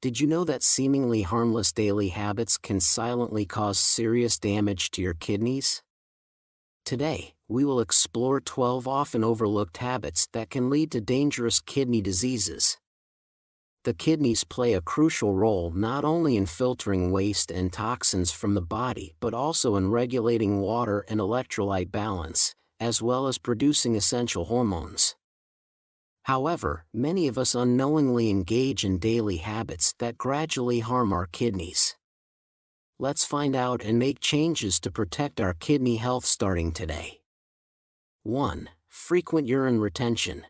Did you know that seemingly harmless daily habits can silently cause serious damage to your kidneys? Today, we will explore 12 often overlooked habits that can lead to dangerous kidney diseases. The kidneys play a crucial role not only in filtering waste and toxins from the body but also in regulating water and electrolyte balance, as well as producing essential hormones. However, many of us unknowingly engage in daily habits that gradually harm our kidneys. Let's find out and make changes to protect our kidney health starting today. 1. Frequent urine retention.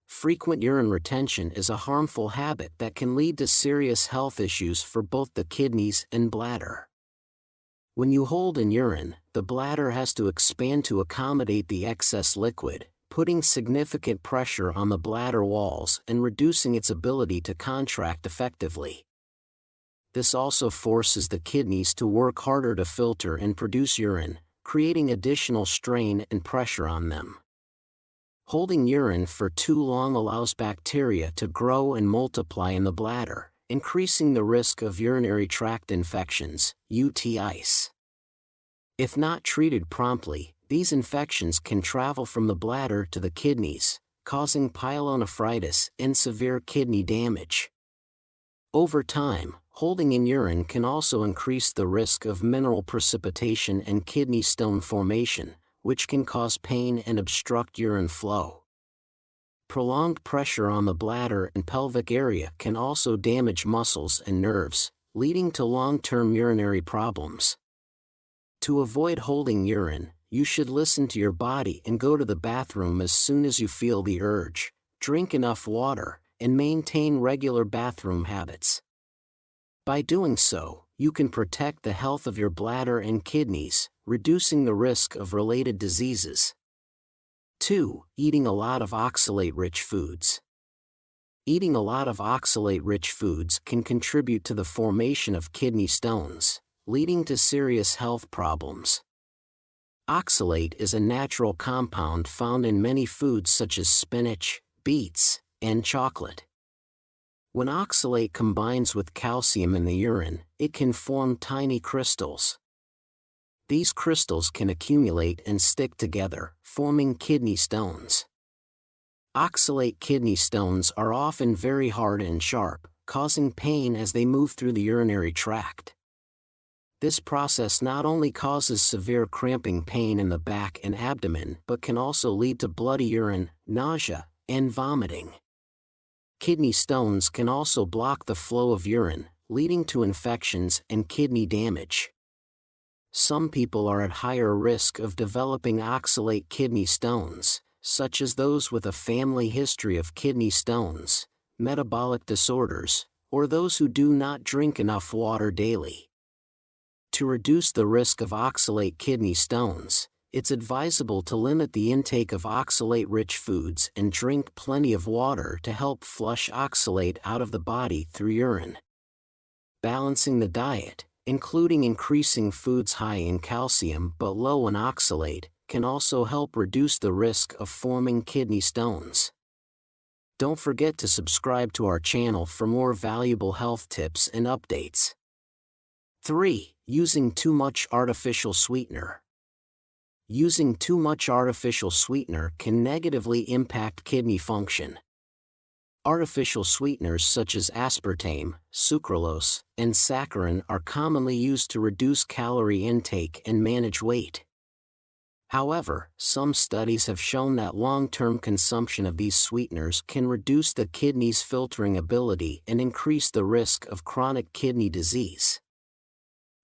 Frequent urine retention is a harmful habit that can lead to serious health issues for both the kidneys and bladder. When you hold in urine, the bladder has to expand to accommodate the excess liquid, putting significant pressure on the bladder walls and reducing its ability to contract effectively. This also forces the kidneys to work harder to filter and produce urine, creating additional strain and pressure on them. Holding urine for too long allows bacteria to grow and multiply in the bladder, increasing the risk of urinary tract infections, UTIs. If not treated promptly, these infections can travel from the bladder to the kidneys, causing pyelonephritis and severe kidney damage. Over time, holding in urine can also increase the risk of mineral precipitation and kidney stone formation, which can cause pain and obstruct urine flow. Prolonged pressure on the bladder and pelvic area can also damage muscles and nerves, leading to long-term urinary problems. To avoid holding urine, you should listen to your body and go to the bathroom as soon as you feel the urge, drink enough water, and maintain regular bathroom habits. By doing so, you can protect the health of your bladder and kidneys, reducing the risk of related diseases. 2. Eating a lot of oxalate-rich foods. Eating a lot of oxalate-rich foods can contribute to the formation of kidney stones, leading to serious health problems. Oxalate is a natural compound found in many foods such as spinach, beets, and chocolate. When oxalate combines with calcium in the urine, it can form tiny crystals. These crystals can accumulate and stick together, forming kidney stones. Oxalate kidney stones are often very hard and sharp, causing pain as they move through the urinary tract. This process not only causes severe cramping pain in the back and abdomen but can also lead to bloody urine, nausea, and vomiting. Kidney stones can also block the flow of urine, leading to infections and kidney damage. Some people are at higher risk of developing oxalate kidney stones, such as those with a family history of kidney stones, metabolic disorders, or those who do not drink enough water daily. To reduce the risk of oxalate kidney stones, it's advisable to limit the intake of oxalate-rich foods and drink plenty of water to help flush oxalate out of the body through urine. Balancing the diet, including increasing foods high in calcium but low in oxalate, can also help reduce the risk of forming kidney stones. Don't forget to subscribe to our channel for more valuable health tips and updates. 3. Using too much artificial sweetener. Using too much artificial sweetener can negatively impact kidney function. Artificial sweeteners such as aspartame, sucralose, and saccharin are commonly used to reduce calorie intake and manage weight. However, some studies have shown that long-term consumption of these sweeteners can reduce the kidney's filtering ability and increase the risk of chronic kidney disease.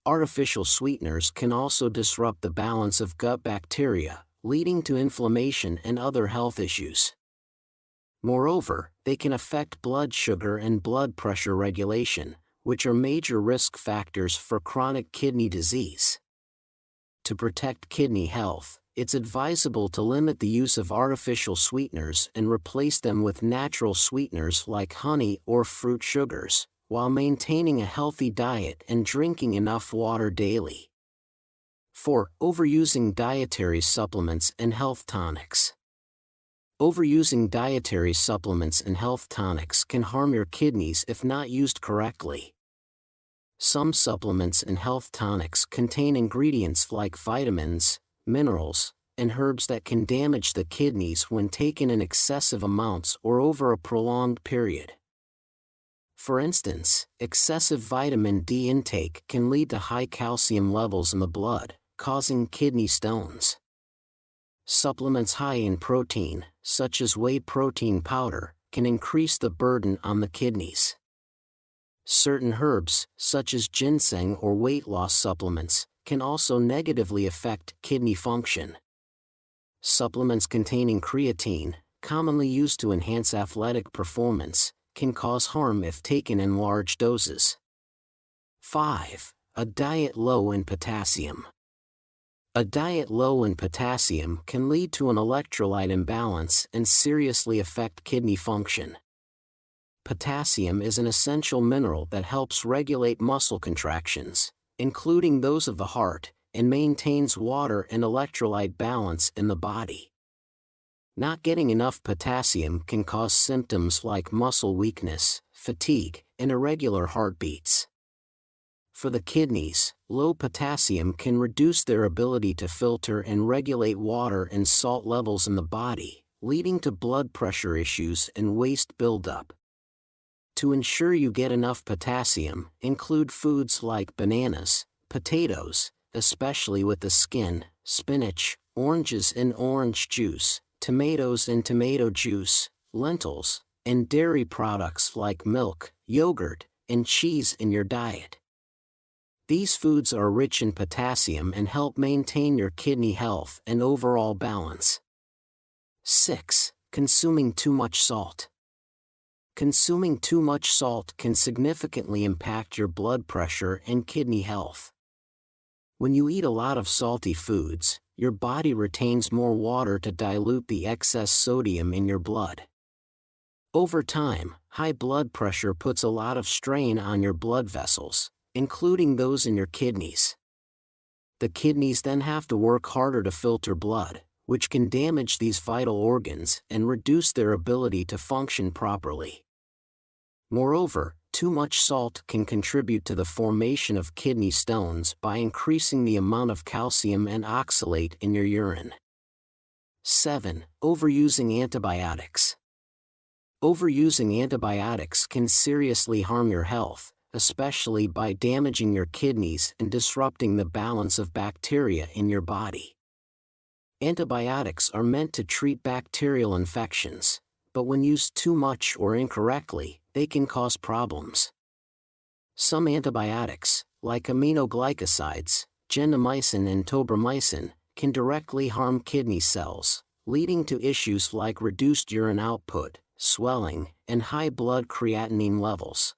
Artificial sweeteners can also disrupt the balance of gut bacteria, leading to inflammation and other health issues. Moreover, they can affect blood sugar and blood pressure regulation, which are major risk factors for chronic kidney disease. To protect kidney health, it's advisable to limit the use of artificial sweeteners and replace them with natural sweeteners like honey or fruit sugars, while maintaining a healthy diet and drinking enough water daily. 4. Overusing dietary supplements and health tonics. Overusing dietary supplements and health tonics can harm your kidneys if not used correctly. Some supplements and health tonics contain ingredients like vitamins, minerals, and herbs that can damage the kidneys when taken in excessive amounts or over a prolonged period. For instance, excessive vitamin D intake can lead to high calcium levels in the blood, causing kidney stones. Supplements high in protein, such as whey protein powder, can increase the burden on the kidneys. Certain herbs, such as ginseng or weight loss supplements, can also negatively affect kidney function. Supplements containing creatine, commonly used to enhance athletic performance, can cause harm if taken in large doses. 5. A diet low in potassium. A diet low in potassium can lead to an electrolyte imbalance and seriously affect kidney function. Potassium is an essential mineral that helps regulate muscle contractions, including those of the heart, and maintains water and electrolyte balance in the body. Not getting enough potassium can cause symptoms like muscle weakness, fatigue, and irregular heartbeats. For the kidneys, low potassium can reduce their ability to filter and regulate water and salt levels in the body, leading to blood pressure issues and waste buildup. To ensure you get enough potassium, include foods like bananas, potatoes, especially with the skin, spinach, oranges and orange juice, tomatoes and tomato juice, lentils, and dairy products like milk, yogurt, and cheese in your diet. These foods are rich in potassium and help maintain your kidney health and overall balance. 6. Consuming too much salt. Consuming too much salt can significantly impact your blood pressure and kidney health. When you eat a lot of salty foods, your body retains more water to dilute the excess sodium in your blood. Over time, high blood pressure puts a lot of strain on your blood vessels, including those in your kidneys. The kidneys then have to work harder to filter blood, which can damage these vital organs and reduce their ability to function properly. Moreover, too much salt can contribute to the formation of kidney stones by increasing the amount of calcium and oxalate in your urine. 7. Overusing antibiotics. Overusing antibiotics can seriously harm your health, especially by damaging your kidneys and disrupting the balance of bacteria in your body. Antibiotics are meant to treat bacterial infections, but when used too much or incorrectly, they can cause problems. Some antibiotics, like aminoglycosides, gentamicin and tobramycin, can directly harm kidney cells, leading to issues like reduced urine output, swelling, and high blood creatinine levels.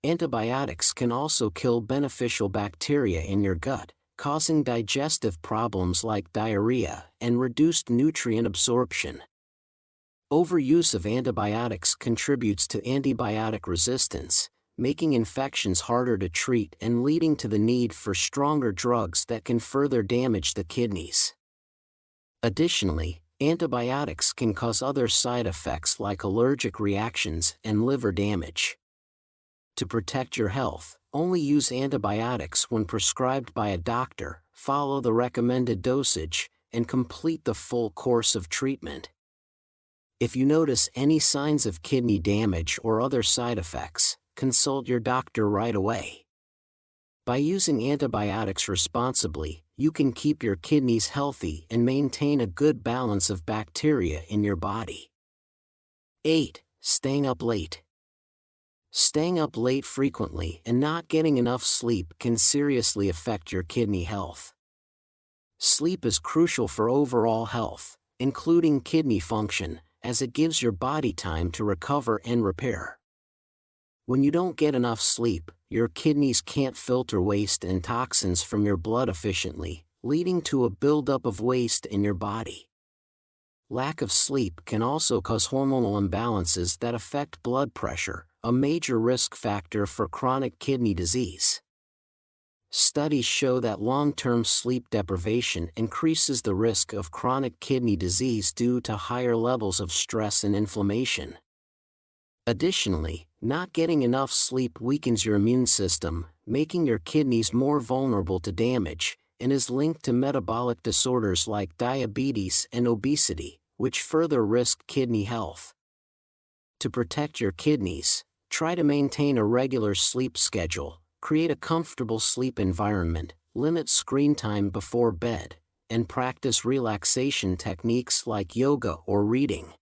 Antibiotics can also kill beneficial bacteria in your gut, causing digestive problems like diarrhea and reduced nutrient absorption. Overuse of antibiotics contributes to antibiotic resistance, making infections harder to treat and leading to the need for stronger drugs that can further damage the kidneys. Additionally, antibiotics can cause other side effects like allergic reactions and liver damage. To protect your health, only use antibiotics when prescribed by a doctor, follow the recommended dosage, and complete the full course of treatment. If you notice any signs of kidney damage or other side effects, consult your doctor right away. By using antibiotics responsibly, you can keep your kidneys healthy and maintain a good balance of bacteria in your body. 8. Staying up late. Staying up late frequently and not getting enough sleep can seriously affect your kidney health. Sleep is crucial for overall health, including kidney function, as it gives your body time to recover and repair. When you don't get enough sleep, your kidneys can't filter waste and toxins from your blood efficiently, leading to a buildup of waste in your body. Lack of sleep can also cause hormonal imbalances that affect blood pressure, a major risk factor for chronic kidney disease. Studies show that long-term sleep deprivation increases the risk of chronic kidney disease due to higher levels of stress and inflammation. Additionally, not getting enough sleep weakens your immune system, making your kidneys more vulnerable to damage, and is linked to metabolic disorders like diabetes and obesity, which further risk kidney health. To protect your kidneys, try to maintain a regular sleep schedule, create a comfortable sleep environment, limit screen time before bed, and practice relaxation techniques like yoga or reading.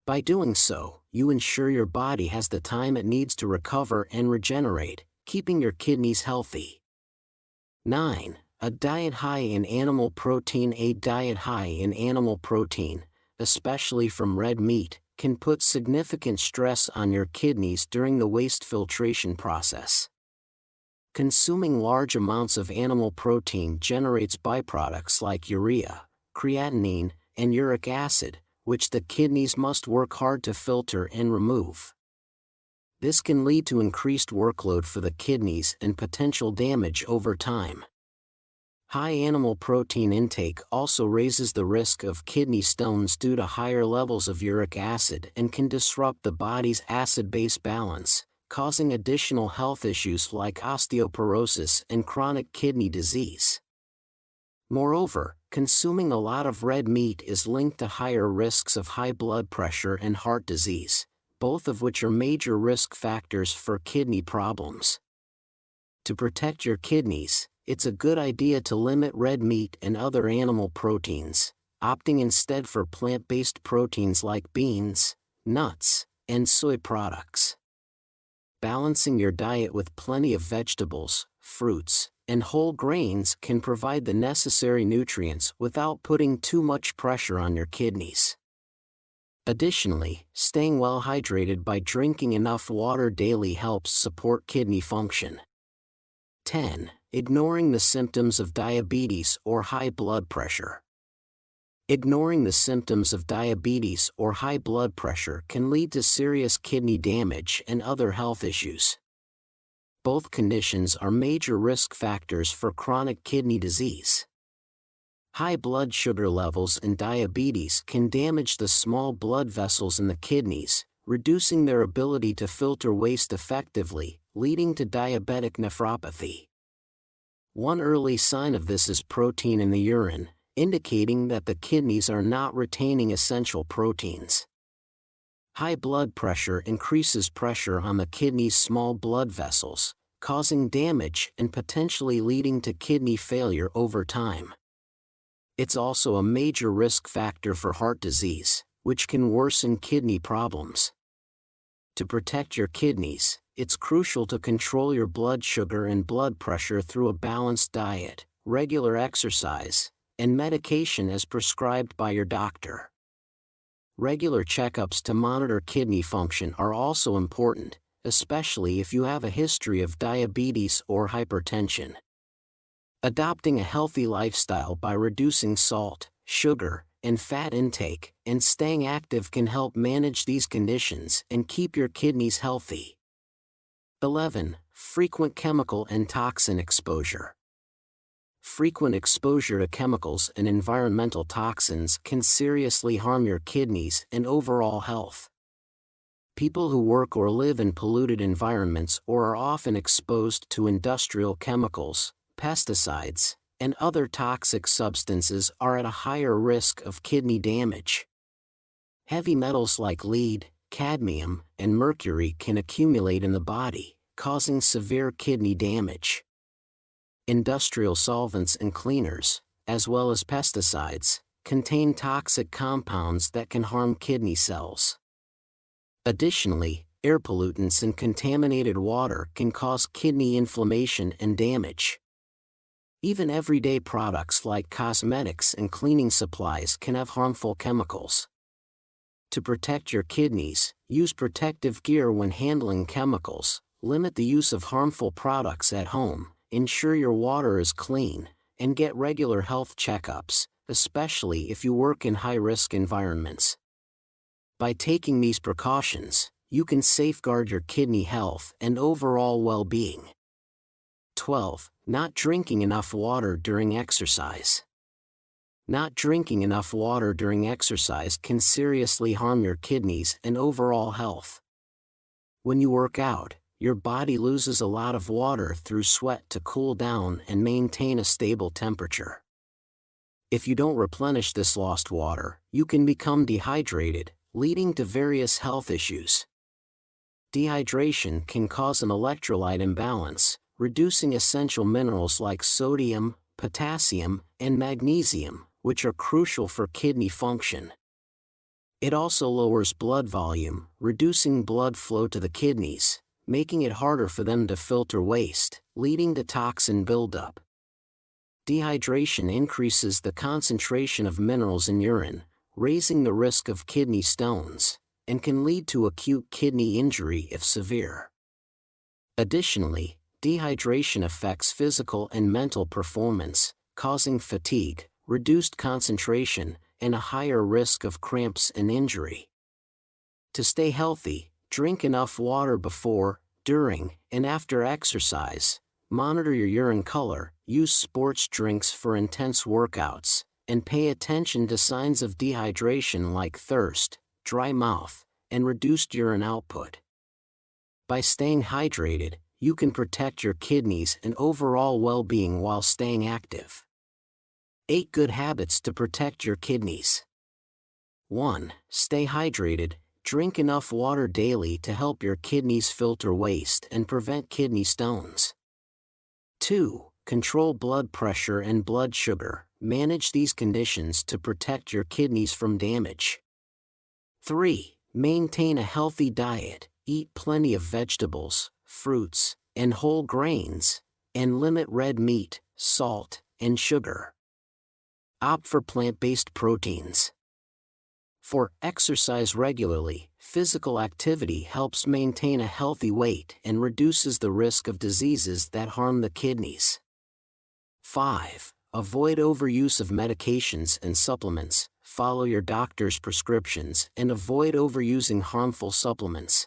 By doing so, you ensure your body has the time it needs to recover and regenerate, keeping your kidneys healthy. 9. A diet high in animal protein. A diet high in animal protein, especially from red meat, can put significant stress on your kidneys during the waste filtration process. Consuming large amounts of animal protein generates byproducts like urea, creatinine, and uric acid, which the kidneys must work hard to filter and remove. This can lead to increased workload for the kidneys and potential damage over time. High animal protein intake also raises the risk of kidney stones due to higher levels of uric acid and can disrupt the body's acid-base balance, causing additional health issues like osteoporosis and chronic kidney disease. Moreover, consuming a lot of red meat is linked to higher risks of high blood pressure and heart disease, both of which are major risk factors for kidney problems. To protect your kidneys, it's a good idea to limit red meat and other animal proteins, opting instead for plant-based proteins like beans, nuts, and soy products. Balancing your diet with plenty of vegetables, fruits, and whole grains can provide the necessary nutrients without putting too much pressure on your kidneys. Additionally, staying well hydrated by drinking enough water daily helps support kidney function. 10. Ignoring the symptoms of diabetes or high blood pressure. Ignoring the symptoms of diabetes or high blood pressure can lead to serious kidney damage and other health issues. Both conditions are major risk factors for chronic kidney disease. High blood sugar levels and diabetes can damage the small blood vessels in the kidneys, reducing their ability to filter waste effectively, leading to diabetic nephropathy. One early sign of this is protein in the urine, indicating that the kidneys are not retaining essential proteins. High blood pressure increases pressure on the kidney's small blood vessels, causing damage and potentially leading to kidney failure over time. It's also a major risk factor for heart disease, which can worsen kidney problems. To protect your kidneys, it's crucial to control your blood sugar and blood pressure through a balanced diet, regular exercise, and medication as prescribed by your doctor. Regular checkups to monitor kidney function are also important, especially if you have a history of diabetes or hypertension. Adopting a healthy lifestyle by reducing salt, sugar, and fat intake, and staying active can help manage these conditions and keep your kidneys healthy. 11. Frequent chemical and toxin exposure. Frequent exposure to chemicals and environmental toxins can seriously harm your kidneys and overall health. People who work or live in polluted environments or are often exposed to industrial chemicals, pesticides, and other toxic substances are at a higher risk of kidney damage. Heavy metals like lead, cadmium, and mercury can accumulate in the body, causing severe kidney damage. Industrial solvents and cleaners, as well as pesticides, contain toxic compounds that can harm kidney cells. Additionally, air pollutants and contaminated water can cause kidney inflammation and damage. Even everyday products like cosmetics and cleaning supplies can have harmful chemicals. To protect your kidneys, use protective gear when handling chemicals, limit the use of harmful products at home, ensure your water is clean, and get regular health checkups, especially if you work in high-risk environments. By taking these precautions, you can safeguard your kidney health and overall well-being. 12. Not drinking enough water during exercise. Not drinking enough water during exercise can seriously harm your kidneys and overall health. When you work out, your body loses a lot of water through sweat to cool down and maintain a stable temperature. If you don't replenish this lost water, you can become dehydrated, leading to various health issues. Dehydration can cause an electrolyte imbalance, reducing essential minerals like sodium, potassium, and magnesium, which are crucial for kidney function. It also lowers blood volume, reducing blood flow to the kidneys, making it harder for them to filter waste, leading to toxin buildup. Dehydration increases the concentration of minerals in urine, raising the risk of kidney stones, and can lead to acute kidney injury if severe. Additionally, dehydration affects physical and mental performance, causing fatigue, reduced concentration, and a higher risk of cramps and injury. To stay healthy, drink enough water before, during, and after exercise, monitor your urine color, use sports drinks for intense workouts, and pay attention to signs of dehydration like thirst, dry mouth, and reduced urine output. By staying hydrated, you can protect your kidneys and overall well-being while staying active. 8 good habits to protect your kidneys. 1. Stay hydrated. Drink enough water daily to help your kidneys filter waste and prevent kidney stones. 2. Control blood pressure and blood sugar. Manage these conditions to protect your kidneys from damage. 3. Maintain a healthy diet. Eat plenty of vegetables, fruits, and whole grains, and limit red meat, salt, and sugar. Opt for plant-based proteins. 4. Exercise regularly. Physical activity helps maintain a healthy weight and reduces the risk of diseases that harm the kidneys. 5. Avoid overuse of medications and supplements. Follow your doctor's prescriptions and avoid overusing harmful supplements.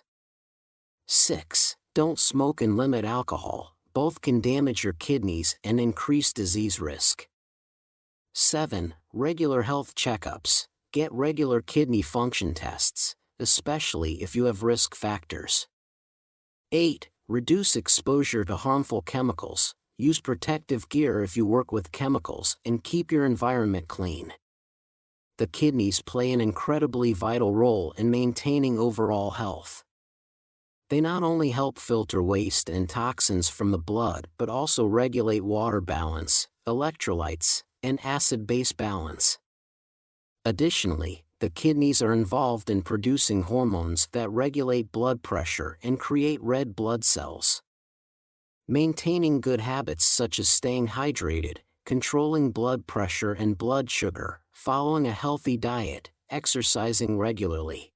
6. Don't smoke and limit alcohol. Both can damage your kidneys and increase disease risk. 7. Regular health checkups. Get regular kidney function tests, especially if you have risk factors. 8. Reduce exposure to harmful chemicals. Use protective gear if you work with chemicals and keep your environment clean. The kidneys play an incredibly vital role in maintaining overall health. They not only help filter waste and toxins from the blood but also regulate water balance, electrolytes, and acid-base balance. Additionally, the kidneys are involved in producing hormones that regulate blood pressure and create red blood cells. Maintaining good habits such as staying hydrated, controlling blood pressure and blood sugar, following a healthy diet, exercising regularly,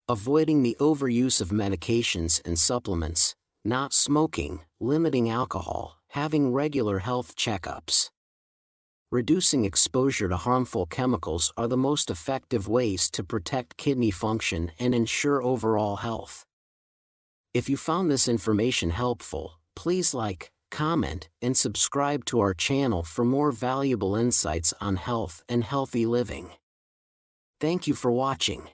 avoiding the overuse of medications and supplements, not smoking, limiting alcohol, having regular health checkups. Reducing exposure to harmful chemicals are the most effective ways to protect kidney function and ensure overall health. If you found this information helpful, please like, comment, and subscribe to our channel for more valuable insights on health and healthy living. Thank you for watching.